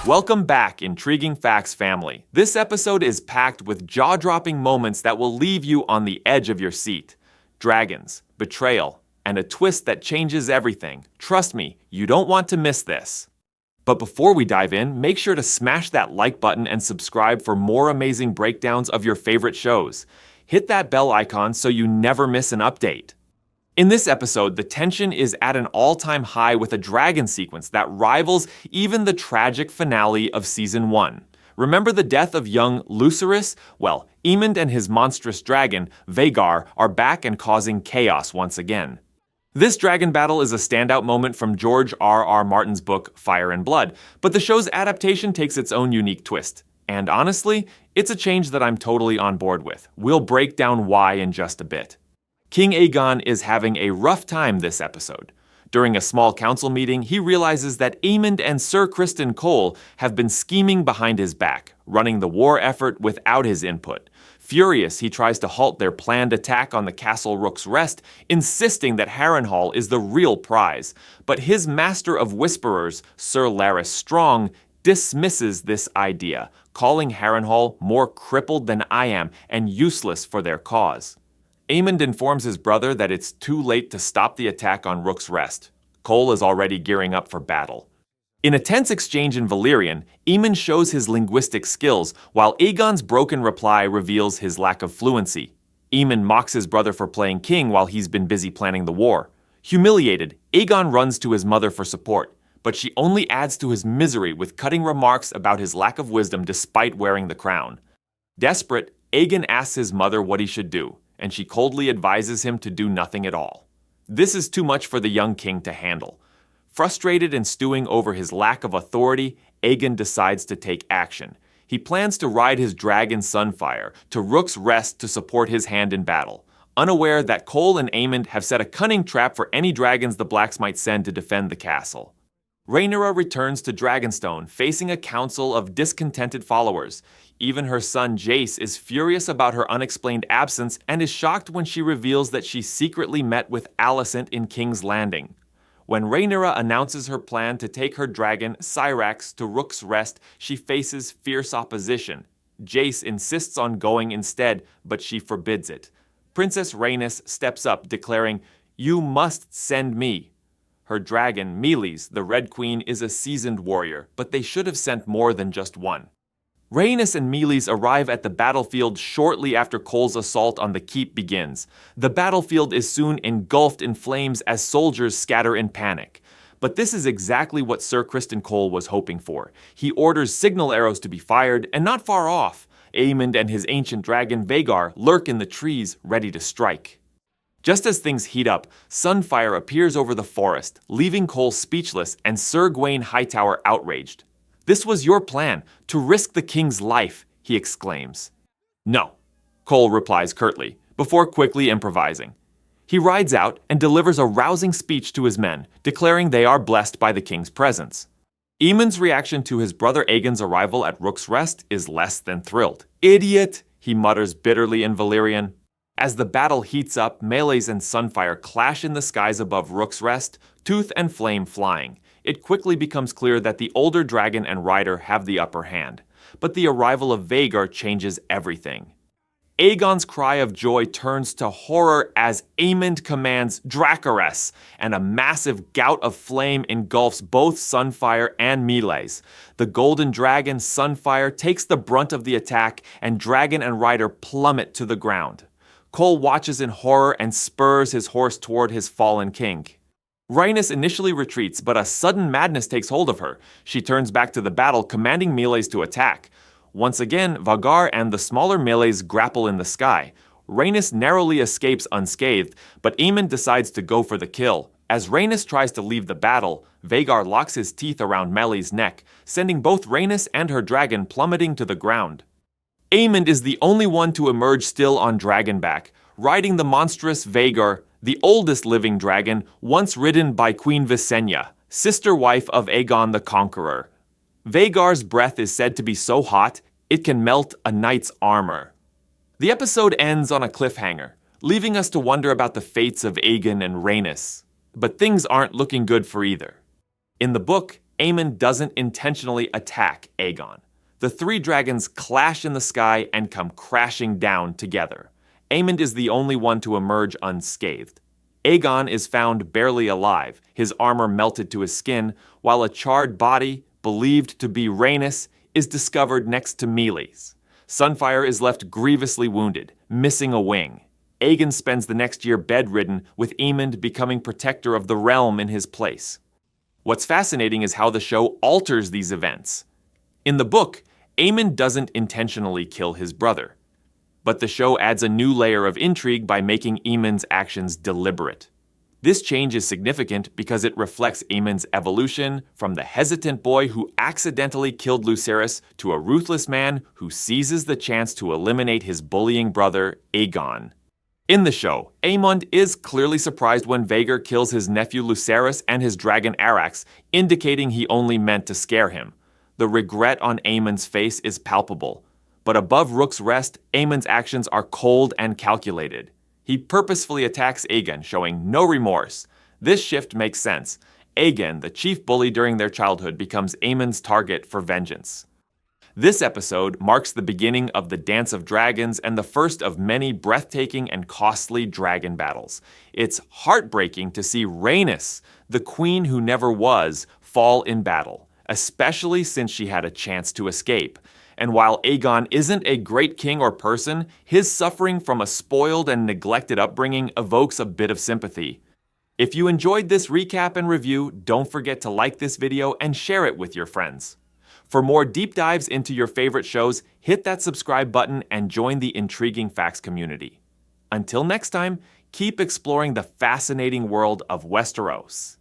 Welcome back, Intriguing Facts family. This episode is packed with jaw-dropping moments that will leave you on the edge of your seat. Dragons, betrayal, and a twist that changes everything. Trust me, you don't want to miss this. But before we dive in, make sure to smash that like button and subscribe for more amazing breakdowns of your favorite shows. Hit that bell icon so you never miss an update. In this episode, the tension is at an all-time high with a dragon sequence that rivals even the tragic finale of Season 1. Remember the death of young Lucerys? Well, Aemond and his monstrous dragon, Vhagar, are back and causing chaos once again. This dragon battle is a standout moment from George R.R. Martin's book Fire and Blood, but the show's adaptation takes its own unique twist. And honestly, it's a change that I'm totally on board with. We'll break down why in just a bit. King Aegon is having a rough time this episode. During a small council meeting, he realizes that Aemond and Sir Criston Cole have been scheming behind his back, running the war effort without his input. Furious, he tries to halt their planned attack on the Castle Rook's Rest, insisting that Harrenhal is the real prize. But his master of whisperers, Sir Larys Strong, dismisses this idea, calling Harrenhal more crippled than I am and useless for their cause. Aemond informs his brother that it's too late to stop the attack on Rook's Rest. Cole is already gearing up for battle. In a tense exchange in Valyrian, Aemond shows his linguistic skills, while Aegon's broken reply reveals his lack of fluency. Aemond mocks his brother for playing king while he's been busy planning the war. Humiliated, Aegon runs to his mother for support, but she only adds to his misery with cutting remarks about his lack of wisdom despite wearing the crown. Desperate, Aegon asks his mother what he should do, and she coldly advises him to do nothing at all. This is too much for the young king to handle. Frustrated and stewing over his lack of authority, Aegon decides to take action. He plans to ride his dragon Sunfire to Rook's Rest to support his hand in battle, unaware that Cole and Aemond have set a cunning trap for any dragons the Blacks might send to defend the castle. Rhaenyra returns to Dragonstone, facing a council of discontented followers. Even her son Jace is furious about her unexplained absence and is shocked when she reveals that she secretly met with Alicent in King's Landing. When Rhaenyra announces her plan to take her dragon, Syrax, to Rook's Rest, she faces fierce opposition. Jace insists on going instead, but she forbids it. Princess Rhaenys steps up, declaring, "You must send me." Her dragon, Meleys, the Red Queen, is a seasoned warrior, but they should have sent more than just one. Rhaenys and Meleys arrive at the battlefield shortly after Cole's assault on the keep begins. The battlefield is soon engulfed in flames as soldiers scatter in panic. But this is exactly what Sir Criston Cole was hoping for. He orders signal arrows to be fired, and not far off, Aemond and his ancient dragon Vhagar lurk in the trees, ready to strike. Just as things heat up, Sunfire appears over the forest, leaving Cole speechless and Sir Gawain Hightower outraged. "This was your plan, to risk the king's life," he exclaims. "No," Cole replies curtly, before quickly improvising. He rides out and delivers a rousing speech to his men, declaring they are blessed by the king's presence. Aemond's reaction to his brother Aegon's arrival at Rook's Rest is less than thrilled. "Idiot," he mutters bitterly in Valyrian. As the battle heats up, Meleys and Sunfire clash in the skies above Rook's Rest, tooth and flame flying. It quickly becomes clear that the older dragon and rider have the upper hand. But the arrival of Vhagar changes everything. Aegon's cry of joy turns to horror as Aemond commands Dracarys, and a massive gout of flame engulfs both Sunfire and Meleys. The golden dragon, Sunfire, takes the brunt of the attack, and dragon and rider plummet to the ground. Cole watches in horror and spurs his horse toward his fallen king. Rhaenys initially retreats, but a sudden madness takes hold of her. She turns back to the battle, commanding Meleys to attack. Once again, Vhagar and the smaller Meleys grapple in the sky. Rhaenys narrowly escapes unscathed, but Aemond decides to go for the kill. As Rhaenys tries to leave the battle, Vhagar locks his teeth around Meleys' neck, sending both Rhaenys and her dragon plummeting to the ground. Aemond is the only one to emerge still on dragonback, riding the monstrous Vhagar, the oldest living dragon, once ridden by Queen Visenya, sister-wife of Aegon the Conqueror. Vhagar's breath is said to be so hot, it can melt a knight's armor. The episode ends on a cliffhanger, leaving us to wonder about the fates of Aegon and Rhaenys. But things aren't looking good for either. In the book, Aemond doesn't intentionally attack Aegon. The three dragons clash in the sky and come crashing down together. Aemond is the only one to emerge unscathed. Aegon is found barely alive, his armor melted to his skin, while a charred body, believed to be Rhaenys, is discovered next to Meleys. Sunfire is left grievously wounded, missing a wing. Aegon spends the next year bedridden, with Aemond becoming protector of the realm in his place. What's fascinating is how the show alters these events. In the book, Aemond doesn't intentionally kill his brother, but the show adds a new layer of intrigue by making Aemond's actions deliberate. This change is significant because it reflects Aemond's evolution from the hesitant boy who accidentally killed Lucerys to a ruthless man who seizes the chance to eliminate his bullying brother, Aegon. In the show, Aemond is clearly surprised when Vhagar kills his nephew Lucerys and his dragon Arrax, indicating he only meant to scare him. The regret on Aemond's face is palpable, but above Rook's Rest, Aemond's actions are cold and calculated. He purposefully attacks Aegon, showing no remorse. This shift makes sense. Aegon, the chief bully during their childhood, becomes Aemond's target for vengeance. This episode marks the beginning of the Dance of Dragons and the first of many breathtaking and costly dragon battles. It's heartbreaking to see Rhaenys, the queen who never was, fall in battle, especially since she had a chance to escape. And while Aegon isn't a great king or person, his suffering from a spoiled and neglected upbringing evokes a bit of sympathy. If you enjoyed this recap and review, don't forget to like this video and share it with your friends. For more deep dives into your favorite shows, hit that subscribe button and join the Intriguing Facts community. Until next time, keep exploring the fascinating world of Westeros.